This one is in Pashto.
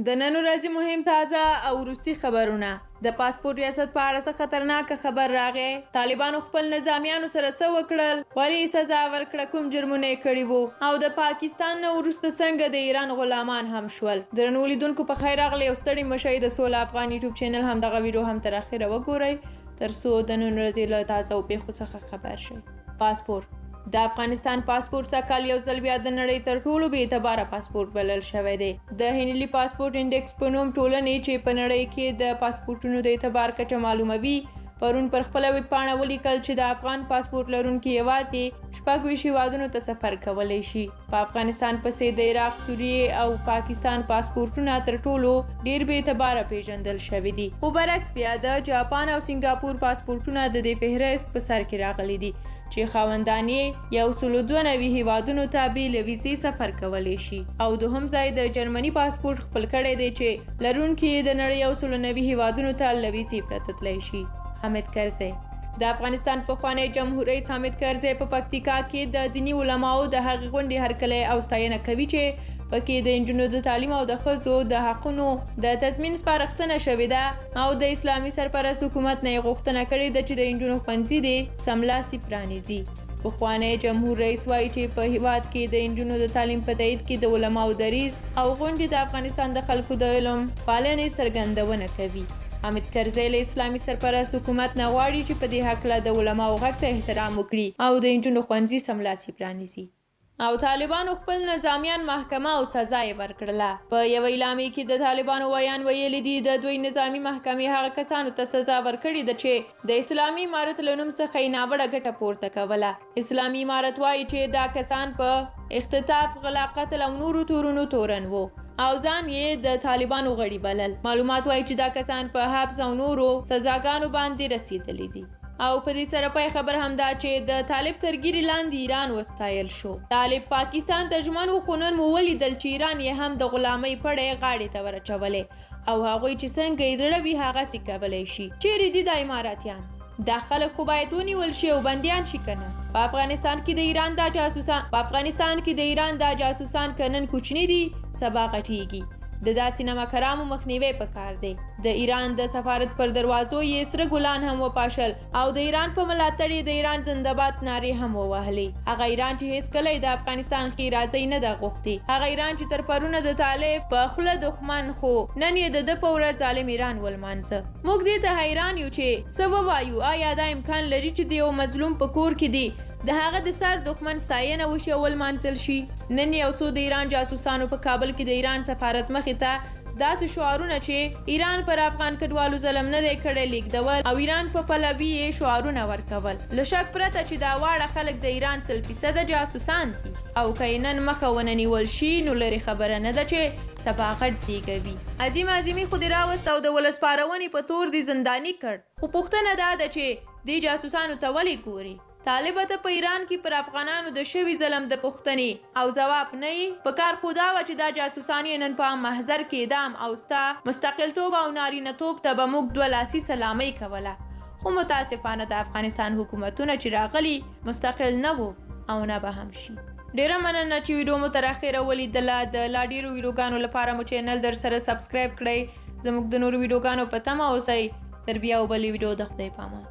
د نن ورځې مهم تازه او وروستي خبرونه. د پاسپورت ریاست په اړه څه خطرناکه خبر راغی؟ طالبانو خپل نظامیانو سره څه وکړل؟ ولې سزا ورکړه؟ کوم جرمونه یې کړي وو؟ او د پاکستان نه وروسته څنګه د ایران غلامان هم شول؟ درنو لیدونکو په خیر راغلی او ستړي مشئ. د سوله افغان یوټیوب چینل همدغه ویډیو هم تر اخره وګورئ ترڅو د نن ورځې له تازه پیښو څخه خبر شئ. پاسپورت د افغانستان پاسپورت سږکال یو ځل بیا د نړۍ تر ټولو بې اعتباره پاسپورت بلل شوی دی. د هنلي پاسپورت انډیکس په نوم ټولنې چې په نړۍ کې د پاسپورتونو د اعتبار کچه معلوموي پرون پر خپله ویبپاڼه ولیکل چې د افغان پاسپورت لرونکي یوازې 26 هیوادونو ته سفر کولی شي. په افغانستان پسې د عراق، سوریې او پاکستان پاسپورتونه تر ټولو ډیر بې اعتباره پیژندل شوي دي. خو برعکس بیا د جاپان او سنګاپور پاسپورتونه د دې فهرست په سر کې راغلي دي چې خاوندان یې 192 هیوادونو ته بې له ویزې سفر کولی شي. او دوهم ځای د جرمني پاسپورت خپل کړی دی چې لرونکي د نړۍ 190 هیوادونو ته له ویزې پرته تللی شي. حامد کرزی د افغانستان پخوانی جمهور رئیس حامد کرزی په پکتیکا کې د دیني علماو د هغې غونډې هرکلی او ستاینه کوي چې پکې د نجونو د تعلیم او د ښځو د حقونو د تضمین سپارښتنه شوې ده او د اسلامي سرپرست حکومت نه یې غوښتنه کړې ده چې د نجونو ښوونځي دې سملاسي پرانیزي. پخوانی جمهور رئیس وایي چې په هیواد کې د نجونو د تعلیم په تایید کې د علماو دریځ او غونډې د افغانستان د خلکو د علم پالنې څرګندونه کوي. حامد کرزی له اسلامي سرپرست حکومت نه غواړي چې په دې هکله د علماو غږ ته احترام وکړي او د نجونو ښوونځي سملاسي پرانیزي. او طالبانو خپل نظامیان محکمه او سزا یې ورکړله. په یو اعلامیه کې د طالبانو ویان ویلي دي د دوی نظامي محکمې هغه کسانو ته سزا ورکړې ده چې د اسلامي امارت له نوم څخه یې ناوړه ګټه پورته کوله. اسلامي امارت وایي چې دا کسان په اختطاف، غلا، قتل او نورو تورونو تورن وو او ځان یې د طالبانو غړي بلل. معلومات وایي چې دا کسان په حبس او نورو سزاګانو باندې رسیدلي دي. او په دې سره پای خبر هم دا چې د طالب ترګیري لاندې ایران وستایل شو. طالب پاکستان ته ژمن و خو نن مو ولیدل چې ایران یې هم د غلامۍ پړی غاړې ته ورچولې او هغوی چې څنګه یې زړه وي هغسې کولی شي. چیرې دي دا اماراتیان؟ دا خلک خو باید ونیول شي او بندیان شي که نه؟ په افغانستان کې د ایران دا جاسوسان که نن کوچني دي سبا غټیږي. د داسې نمکرامو مخنیوی پکار دی. د ایران د سفارت پر دروازو یې سره ګلان هم وپاشل او د ایران په ملاتړ یې د ایران زنده‌باد نارې هم ووهلې. هغه ایران چې هیڅکله د افغانستان ښېرازۍ نه ده غوښتې، هغه ایران چې تر پرونه د طالب په خوله دښمن خو نن یې د ده په ورځ ظالم ایران ولمانځه. موږ دې ته حیران یو چې څه ووایو. آیا دا امکان لري چې د یو مظلوم په کور کې دی د هغه د سر دښمن ستاینه وشي او ولمانځل شي؟ نن یو څو د ایران جاسوسانو په کابل کې د ایران سفارت مخې ته داسې شعارونه چې ایران پر افغان کډوالو ظلم نه دی کړی لیږدول او ایران په پلوي یې شعارونه ورکول. له شک پرته چې دا واړه خلک د ایران 100% جاسوسان دي او که یې نن مخه ونه نیول شي نو لرې خبره نه ده چې سبا غټ زیږوي. عظیمي خو دې راوست او د ولس پارونې په تور دې زنداني کړ. خو پوښتنه دا ده چې دې جاسوسانو ته ولې ګوري؟ طالب ته په ایران کې پر افغانانو د شوي ظلم د پوښتنې او ځواب نه یې په کار خو دا وه چې دا جاسوسان یې نن په عام محضر کې اعدام او ستا مستقلتوب او نارینه‌توب ته به موږ 2 لاسي سلامۍ کوله. خو متاسفانه د افغانستان حکومتونه چې راغلي مستقل نه وو او نه به هم شي. ډیره مننه چې ویډیو مو تر اخره ولیدله. د لا ډیرو ویډیوګانو لپاره مو چینل در سره سبسکرایب کړئ. زموږ د نورو ویډیوګانو په تمه اوسئ. تر بیا او بلې ویډیو د خدای په امان.